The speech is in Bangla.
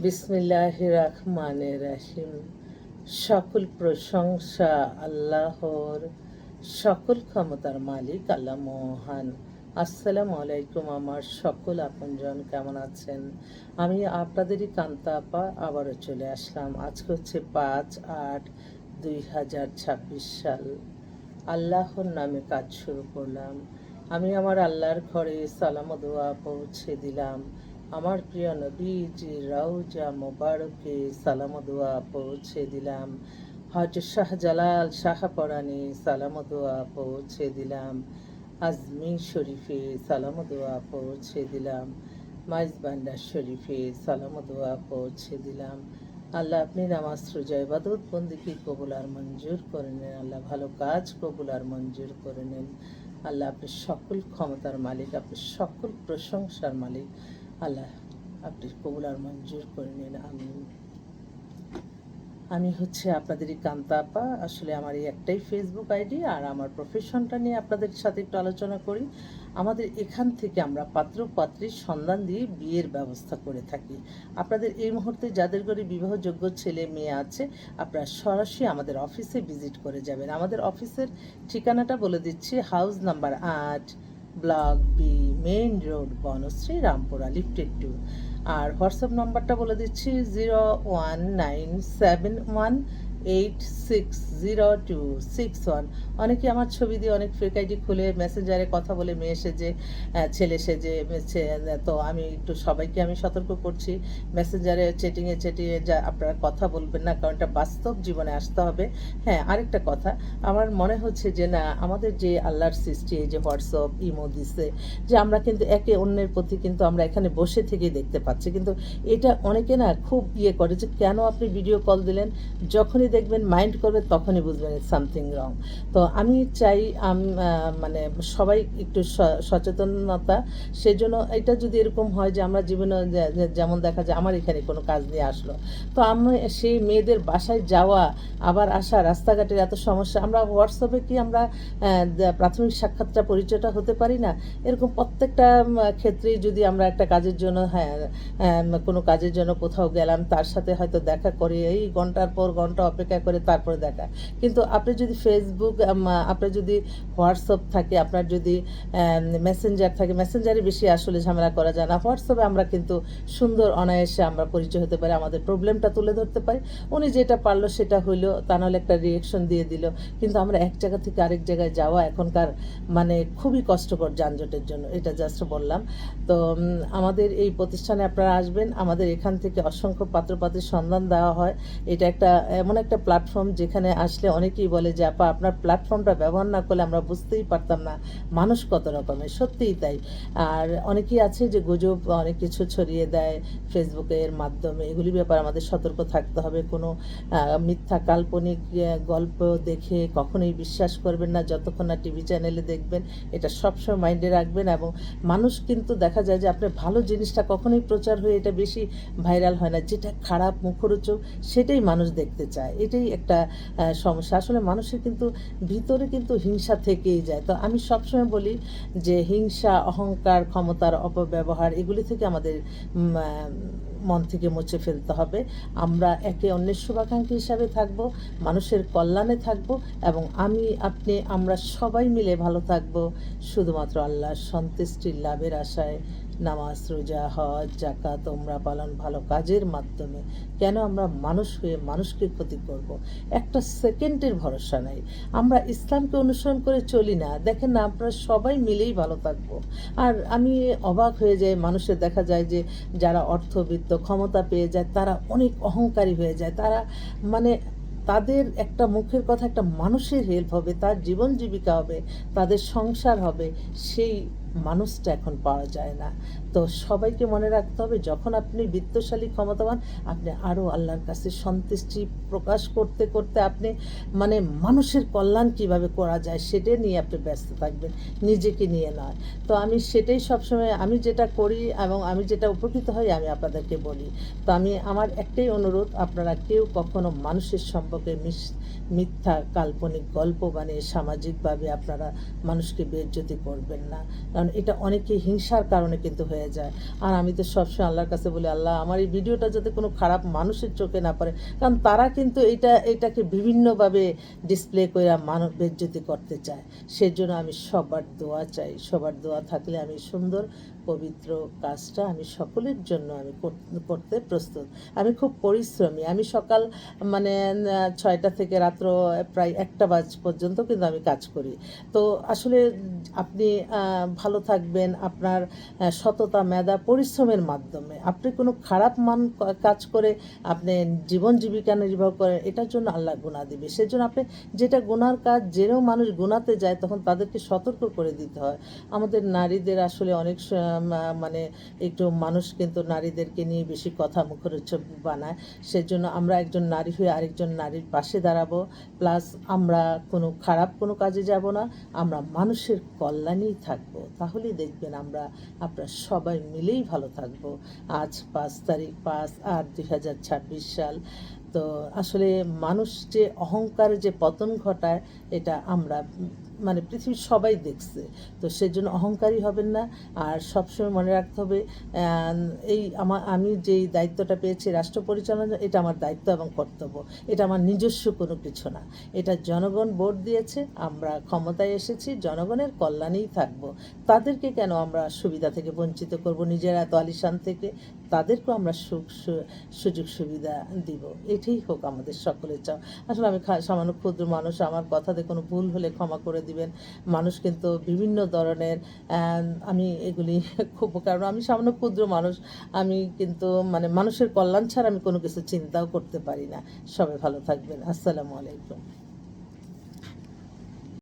বিসমিল্লাহির রহমানির রহিম। সকল প্রশংসা আল্লাহর, সকল ক্ষমতার মালিক আল্লাহ মহান। আসসালামু আলাইকুম আমার সকল আপনজন, কেমন আছেন? আমি আপনাদেরই কান্তা আপা আবারও চলে আসলাম। আজকে হচ্ছে 5/8/2026 সাল। আল্লাহর নামে কাজ শুরু করলাম। আমি আমার আল্লাহর ঘরে সালাম ও দোয়া পৌঁছে দিলাম। আমার প্রিয় নবীজি রওজা মোবারকে সালাম ও দোয়া পৌঁছে দিলাম। হযরত শাহজালাল শাহপরাণী সালাম ও দোয়া পৌঁছে দিলাম। আজমির শরীফে সালাম ও দোয়া পৌঁছে দিলাম। মাইজবান্ডার শরীফে সালাম ও দোয়া পৌঁছে দিলাম। আল্লাহ আপনি নামাজ রোজা ইবাদত বন্দেগী কবুল আর মঞ্জুর করে নেন। আল্লাহ ভালো কাজ কবুল আর মঞ্জুর করে নেন। আল্লাহ আপনি সকল ক্ষমতার মালিক, আপনি সকল প্রশংসার মালিক। আল্লাহ আপনি কবুল আর মঞ্জুর করে নিন, আমিন। আমি হচ্ছে আপনাদেরই কান্তা আপা। আসলে আমার এই একটাই ফেসবুক আইডি, আর আমার প্রফেশনটা নিয়ে আপনাদের সাথে একটু আলোচনা করি। আমাদের এখান থেকে আমরা পাত্র পাত্রীর সন্ধান দিয়ে বিয়ের ব্যবস্থা করে থাকি। আপনাদের এই মুহূর্তে যাদের ঘরে বিবাহযোগ্য ছেলে মেয়ে আছে, আপনারা সরাসরি আমাদের অফিসে ভিজিট করে যাবেন। আমাদের অফিসের ঠিকানাটা বলে দিচ্ছি, house number 8, block B, main road, Banasree, Rampura, লিফটেড 2। আর হোয়াটসঅ্যাপ নাম্বারটা বলে দিচ্ছি 01971860261। অনেকে আমার ছবি দিয়ে অনেক ফেক আইডি খুলে মেসেঞ্জারে কথা বলে মেয়ে সেজে, ছেলে সেজে। তো আমি একটু সবাইকে আমি সতর্ক করছি, মেসেঞ্জারে চেটিংয়ে যা আপনারা কথা বলবেন না, কারণ এটা বাস্তব জীবনে আসতে হবে। হ্যাঁ, আরেকটা কথা, আমার মনে হচ্ছে যে না, আমাদের যে আল্লাহর সৃষ্টি, এই যে হোয়াটসঅ্যাপ ইমো দিছে, যে আমরা কিন্তু একে অন্যের প্রতি কিন্তু আমরা এখানে বসে থেকেই দেখতে পাচ্ছি, কিন্তু এটা অনেকে না খুব করে যে কেন আপনি ভিডিও কল দিলেন। যখনই দেখবেন মাইন্ড করবে তখনই বুঝবেন ইটস সামথিং রং। তো আমি চাই মানে সবাই একটু সচেতনতা। সেজন্য এটা যদি এরকম হয় যে আমরা জীবনে যেমন দেখা যায় আমার এখানে কোনো কাজ নিয়ে আসলো, তো আমরা সেই মেয়েদের বাসায় যাওয়া আবার আসা, রাস্তাঘাটের এত সমস্যা, আমরা হোয়াটসঅ্যাপে কি আমরা প্রাথমিক সাক্ষাৎটা পরিচয়টা হতে পারি না? এরকম প্রত্যেকটা ক্ষেত্রেই যদি আমরা একটা কাজের জন্য, কোনো কাজের জন্য কোথাও গেলাম, তার সাথে হয়তো দেখা করে এই ঘন্টার পর ঘন্টা অপেক্ষা করে তারপরে দেখা। কিন্তু আপনি যদি ফেসবুক, আপনার যদি হোয়াটসঅ্যাপ থাকে, আপনার যদি মেসেঞ্জার থাকে, মেসেঞ্জারে বেশি আসলে ঝামেলা করা যায় না। হোয়াটসঅ্যাপে আমরা কিন্তু সুন্দর অনায়াসে আমরা পরিচয় হতে পারি, আমাদের প্রবলেমটা তুলে ধরতে পারি। উনি যেটা পারলো সেটা হইলো, তা নাহলে একটা রিয়েকশন দিয়ে দিল। কিন্তু আমরা এক জায়গা থেকে আরেক জায়গায় যাওয়া এখনকার মানে খুবই কষ্টকর যানজটের জন্য, এটা জাস্ট বললাম। তো আমাদের এই প্রতিষ্ঠানে আপনারা আসবেন। আমাদের এখান থেকে অসংখ্য পাত্রপাত্রীর সন্ধান দেওয়া হয়। এটা একটা এমন একটা প্ল্যাটফর্ম যেখানে আসলে অনেকেই বলে যে আপা, আপনার প্ল্যাটফর্মটা ব্যবহার না করলে আমরা বুঝতেই পারতাম না মানুষ কত রকমের। সত্যিই তাই। আর অনেকেই আছে যে গুজব অনেক কিছু ছড়িয়ে দেয় ফেসবুকের মাধ্যমে, এগুলির ব্যাপারে আমাদের সতর্ক থাকতে হবে। কোনো মিথ্যা কাল্পনিক গল্প দেখে কখনোই বিশ্বাস করবেন না, যতক্ষণ না টিভি চ্যানেলে দেখবেন। এটা সবসময় মাইন্ডে রাখবেন। এবং মানুষ কিন্তু দেখা যায় যে আপনার ভালো জিনিসটা কখনোই প্রচার হয়ে এটা বেশি ভাইরাল হয় না, যেটা খারাপ মুখরোচক সেটাই মানুষ দেখতে চায়। এটাই একটা সমস্যা। আসলে মানুষের কিন্তু ভিতরে কিন্তু হিংসা থেকেই যায়। তো আমি সবসময় বলি যে হিংসা, অহংকার, ক্ষমতার অপব্যবহার, এগুলি থেকে আমাদের মন থেকে মুছে ফেলতে হবে। আমরা একে অন্যের শুভাকাঙ্ক্ষী হিসাবে থাকব, মানুষের কল্যাণে থাকব, এবং আমরা সবাই মিলে ভালো থাকব শুধুমাত্র আল্লাহর সন্তুষ্টির লাভের আশায়। নামাজ রোজা হজ জাকাত ওমরা পালন ভালো কাজের মাধ্যমে। কেন আমরা মানুষ হয়ে মানুষকে ক্ষতি করব? একটা সেকেন্ডের ভরসা নাই। আমরা ইসলামকে অনুসরণ করে চলি না, দেখেন না, আমরা সবাই মিলেই ভালো থাকবো। আর আমি অবাক হয়ে যাই, মানুষের দেখা যায় যে যারা অর্থবিত্ত ক্ষমতা পেয়ে যায় তারা অনেক অহংকারী হয়ে যায়। তারা মানে তাদের একটা মুখের কথা, একটা মানুষের হেল্প হবে, তার জীবন জীবিকা হবে, তাদের সংসার হবে, সেই মানুষটা এখন পাওয়া যায় না। তো সবাইকে মনে রাখতে হবে, যখন আপনি বিত্তশালী ক্ষমতাবান, আপনি আরও আল্লাহর কাছে সন্তুষ্টি প্রকাশ করতে করতে আপনি মানে মানুষের কল্যাণ কিভাবে করা যায় সেটা নিয়ে আপনি ব্যস্ত থাকবেন, নিজেকে নিয়ে নয়। তো আমি সেটাই সবসময়, আমি যেটা করি এবং আমি যেটা উপকৃত হই আমি আপনাদেরকে বলি। তো আমার একটাই অনুরোধ, আপনারা কেউ কখনো মানুষের সম্পর্কে মিথ্যা কাল্পনিক গল্প বানিয়ে সামাজিকভাবে আপনারা মানুষকে বেইজ্জতি করবেন না। কারণ কারণ এটা অনেকে হিংসার কারণে কিন্তু হয়ে যায়। আর আমি তো সবসময় আল্লাহর কাছে বলি, আল্লাহ আমার এই ভিডিওটা যাতে কোনো খারাপ মানুষের চোখে না পড়ে, কারণ তারা কিন্তু এটাকে বিভিন্নভাবে ডিসপ্লে করে মানব বেজ্জতি করতে চায়। সেজন্য আমি সবার দোয়া চাই, সবার দোয়া থাকলে আমি সুন্দর পবিত্র কাজটা আমি সকলের জন্য আমি করতে প্রস্তুত। আমি খুব পরিশ্রমী, আমি সকাল মানে 6টা থেকে রাত্র প্রায় 1টা পর্যন্ত কিন্তু আমি কাজ করি। তো আসলে আপনি ভালো থাকবেন, আপনার সততা, মেধা, পরিশ্রমের মাধ্যমে আপনি কোনো খারাপ কাজ করে আপনি জীবন জীবিকা নির্বাহ করেন, এটার জন্য আল্লাহ গুনাহ দিবে। সেজন্য আপনি যেটা গুনার কাজ, যেও মানুষ গুনাতে যায় তখন তাদেরকে সতর্ক করে দিতে হয়। আমাদের নারীদের আসলে অনেক মানে একটু মানুষ কিন্তু নারীদেরকে নিয়ে বেশি কথা মুখরোচক বানায়। সেজন্য আমরা একজন নারী হয়ে আরেকজন নারীর পাশে দাঁড়াবো, প্লাস আমরা খারাপ কোনো কাজে যাব না, আমরা মানুষের কল্যাণেই থাকবো। তাহলেই দেখবেন আপনারা সবাই মিলেই ভালো থাকবো। আজ 5 তারিখ, 5/8/2026 সাল। তো আসলে মানুষ যে অহংকারে যে পতন ঘটায়, এটা আমরা মানে পৃথিবীর সবাই দেখছে। তো সেজন্য অহংকারী হবেন না। আর সবসময় মনে রাখতে হবে, আমি যেই দায়িত্বটা পেয়েছি রাষ্ট্র পরিচালনা, এটা আমার দায়িত্ব এবং কর্তব্য। এটা আমার নিজস্ব কোনো কিছু না, এটা জনগণ ভোট দিয়েছে, আমরা ক্ষমতায় এসেছি জনগণের কল্যাণেই থাকবো। তাদেরকে কেন আমরা সুবিধা থেকে বঞ্চিত করব, নিজেরা এত আলিশান থেকে? তাদেরকেও আমরা সুযোগ সুবিধা দিব। এটাই হোক আমাদের সকলের চাও। আসলে আমি সামান্য ক্ষুদ্র মানুষ, আমার কথাতে কোনো ভুল হলে ক্ষমা করে দিবেন। মানুষ কিন্তু বিভিন্ন ধরনের, আমি এগুলি কারণ আমি সামান্য ক্ষুদ্র মানুষ, আমি কিন্তু মানে মানুষের কল্যাণ ছাড়া আমি কোনো কিছু চিন্তাও করতে পারি না। সবাই ভালো থাকবেন। আসসালামু আলাইকুম।